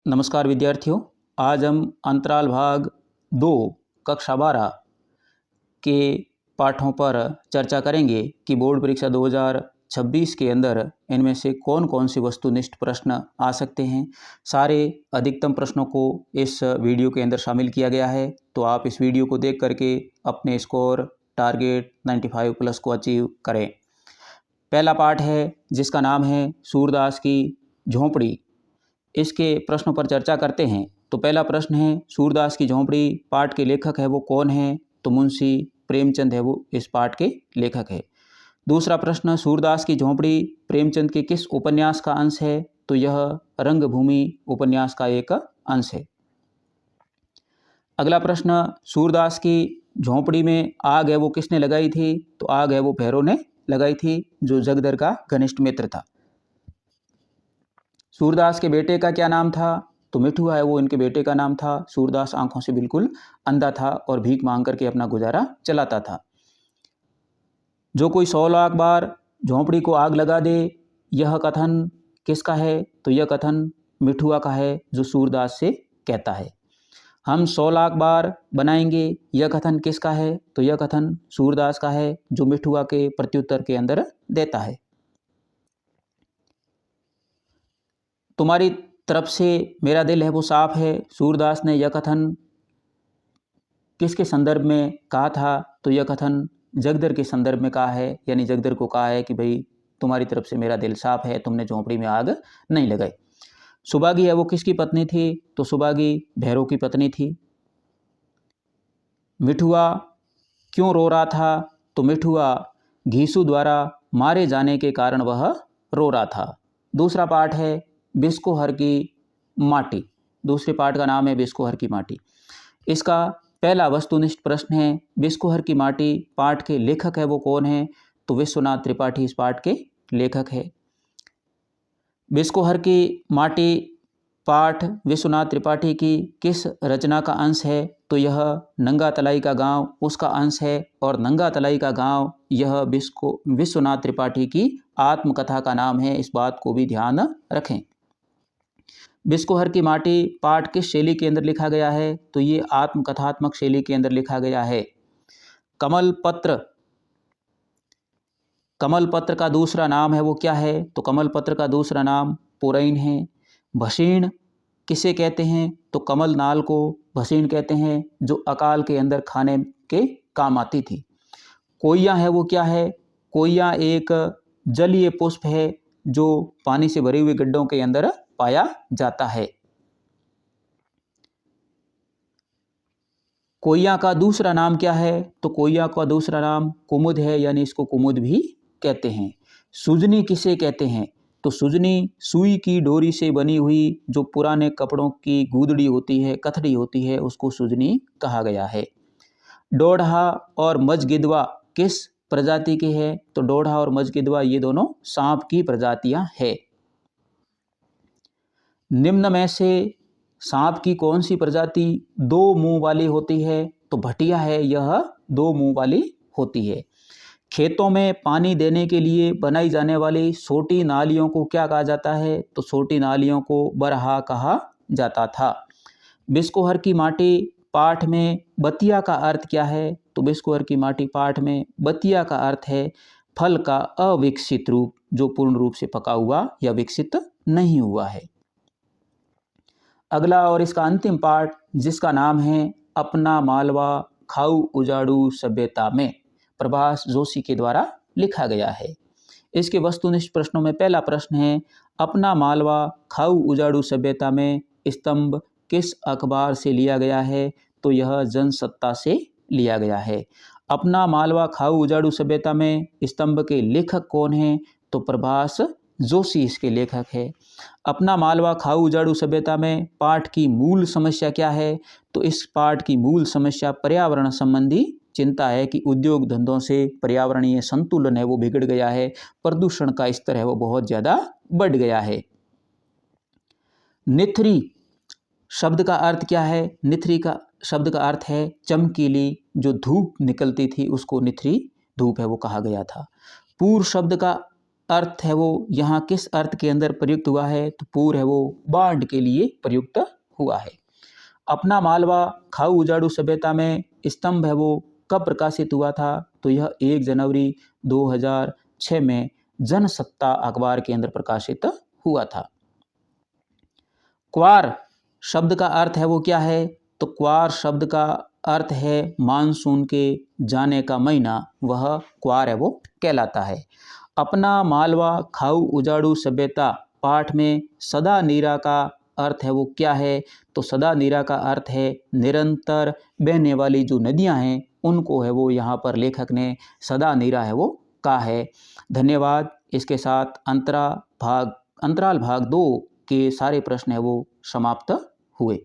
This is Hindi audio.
नमस्कार विद्यार्थियों, आज हम अंतराल भाग 2 कक्षा 12 के पाठों पर चर्चा करेंगे कि बोर्ड परीक्षा 2026 के अंदर इनमें से कौन कौन से वस्तुनिष्ठ प्रश्न आ सकते हैं। सारे अधिकतम प्रश्नों को इस वीडियो के अंदर शामिल किया गया है, तो आप इस वीडियो को देख करके अपने स्कोर टारगेट 95 प्लस को अचीव करें। पहला पाठ है जिसका नाम है सूरदास की झोंपड़ी। इसके प्रश्नों पर चर्चा करते हैं। तो पहला प्रश्न है, सूरदास की झोंपड़ी पाठ के लेखक है वो कौन है? तो मुंशी प्रेमचंद है वो इस पाठ के लेखक है। दूसरा प्रश्न, सूरदास की झोंपड़ी प्रेमचंद के किस उपन्यास का अंश है? तो यह रंगभूमि उपन्यास का एक अंश है। अगला प्रश्न, सूरदास की झोंपड़ी में आग है वो किसने लगाई थी? तो आग है वो भैरव ने लगाई थी, जो जगदर का घनिष्ठ मित्र था। सूरदास के बेटे का क्या नाम था? तो मिठुआ है वो इनके बेटे का नाम था। सूरदास आंखों से बिल्कुल अंधा था और भीख मांग करके अपना गुजारा चलाता था। जो कोई 100 लाख बार झोंपड़ी को आग लगा दे, यह कथन किसका है? तो यह कथन मिठुआ का है, जो सूरदास से कहता है। हम 100 लाख बार बनाएंगे, यह कथन किसका है? तो यह कथन सूरदास का है, जो मिठुआ के प्रत्युत्तर के अंदर देता है। तुम्हारी तरफ से मेरा दिल है वो साफ है, सूरदास ने यह कथन किसके संदर्भ में कहा था? तो यह कथन जगदर के संदर्भ में कहा है, यानी जगदर को कहा है कि भाई तुम्हारी तरफ से मेरा दिल साफ है, तुमने झोंपड़ी में आग नहीं लगाई। सुबागी है वो किसकी पत्नी थी? तो सुबागी भैरव की पत्नी थी। मिठुआ क्यों रो रहा था? तो मिठुआ घीसू द्वारा मारे जाने के कारण वह रो रहा था। दूसरा पाठ है बिस्कोहर की माटी। दूसरे पाठ का नाम है बिस्कोहर की माटी। इसका पहला वस्तुनिष्ठ प्रश्न है, बिस्कोहर की माटी पाठ के लेखक है वो कौन है? तो विश्वनाथ त्रिपाठी इस पाठ के लेखक है। बिस्कोहर की माटी पाठ विश्वनाथ त्रिपाठी की किस रचना का अंश है? तो यह नंगा तलाई का गांव उसका अंश है, और नंगा तलाई का गांव यह विश्वनाथ त्रिपाठी की आत्मकथा का नाम है। इस बात को भी ध्यान रखें। बिस्कोहर की माटी पाठ किस शैली के अंदर लिखा गया है? तो ये आत्मकथात्मक शैली के अंदर लिखा गया है। कमल पत्र का दूसरा नाम है वो क्या है? तो कमल पत्र का दूसरा नाम पुरैन है। भसीण किसे कहते हैं? तो कमल नाल को भसीण कहते हैं, जो अकाल के अंदर खाने के काम आती थी। कोइया है वो क्या है? कोइया एक जलीय पुष्प है, जो पानी से भरे हुए गड्ढों के अंदर पाया जाता है। कोइया का दूसरा नाम क्या है? तो कोइया का दूसरा नाम कुमुद है, यानी इसको कुमुद भी कहते हैं। सुजनी किसे कहते हैं? तो सुजनी सुई की डोरी से बनी हुई जो पुराने कपड़ों की गूदड़ी होती है, कथड़ी होती है, उसको सुजनी कहा गया है। डोढ़ा और मजगिदवा किस प्रजाति के हैं? तो डोढ़ा और मजगिदवा ये दोनों सांप की प्रजातियां हैं। निम्न में से सांप की कौन सी प्रजाति 2 मुंह वाली होती है? तो भटिया है, यह 2 मुंह वाली होती है। खेतों में पानी देने के लिए बनाई जाने वाली छोटी नालियों को क्या कहा जाता है? तो छोटी नालियों को बरहा कहा जाता था। बिस्कोहर की माटी पाठ में बतिया का अर्थ क्या है? तो बिस्कोहर की माटी पाठ में बतिया का अर्थ है फल का अविकसित रूप, जो पूर्ण रूप से पका हुआ या विकसित नहीं हुआ है। अगला और इसका अंतिम पाठ, जिसका नाम है अपना मालवा खाऊ उजाड़ू सभ्यता में, प्रभास जोशी के द्वारा लिखा गया है। इसके वस्तुनिष्ठ प्रश्नों में पहला प्रश्न है, अपना मालवा खाऊ उजाड़ू सभ्यता में स्तंभ किस अखबार से लिया गया है? तो यह जनसत्ता से लिया गया है। अपना मालवा खाऊ उजाड़ू सभ्यता में स्तंभ के लेखक कौन हैं? तो प्रभास जोशी इसके लेखक है। अपना मालवा खाऊ उजाड़ू सभ्यता में पाठ की मूल समस्या क्या है? तो इस पाठ की मूल समस्या पर्यावरण संबंधी चिंता है कि उद्योग धंधों से पर्यावरणीय संतुलन है वो बिगड़ गया है, प्रदूषण का स्तर है वो बहुत ज़्यादा बढ़ गया है। निथरी शब्द का अर्थ क्या है? निथरी का शब्द का अर्थ है चमकीली, जो धूप निकलती थी उसको निथरी धूप है वो कहा गया था। पूर्व शब्द का अर्थ है वो यहाँ किस अर्थ के अंदर प्रयुक्त हुआ है, तो पूर है वो बाढ़ के लिए प्रयुक्त हुआ है। अपना मालवा खाऊ उजाड़ू सभ्यता में स्तंभ है वो कब प्रकाशित हुआ था, तो यह 1 जनवरी 2006 में जनसत्ता अखबार के अंदर प्रकाशित हुआ था। क्वार शब्द का अर्थ है वो क्या है, तो क्वार शब्द का अर्थ है मानसून के जाने का महीना, वह क्वार है वो कहलाता है। अपना मालवा खाऊ उजाड़ू सभ्यता पाठ में सदा नीरा का अर्थ है वो क्या है, तो सदा नीरा का अर्थ है निरंतर बहने वाली जो नदियां हैं उनको है वो यहाँ पर लेखक ने सदा नीरा है वो कहा है। धन्यवाद। इसके साथ अंतराल भाग 2 के सारे प्रश्न है वो समाप्त हुए।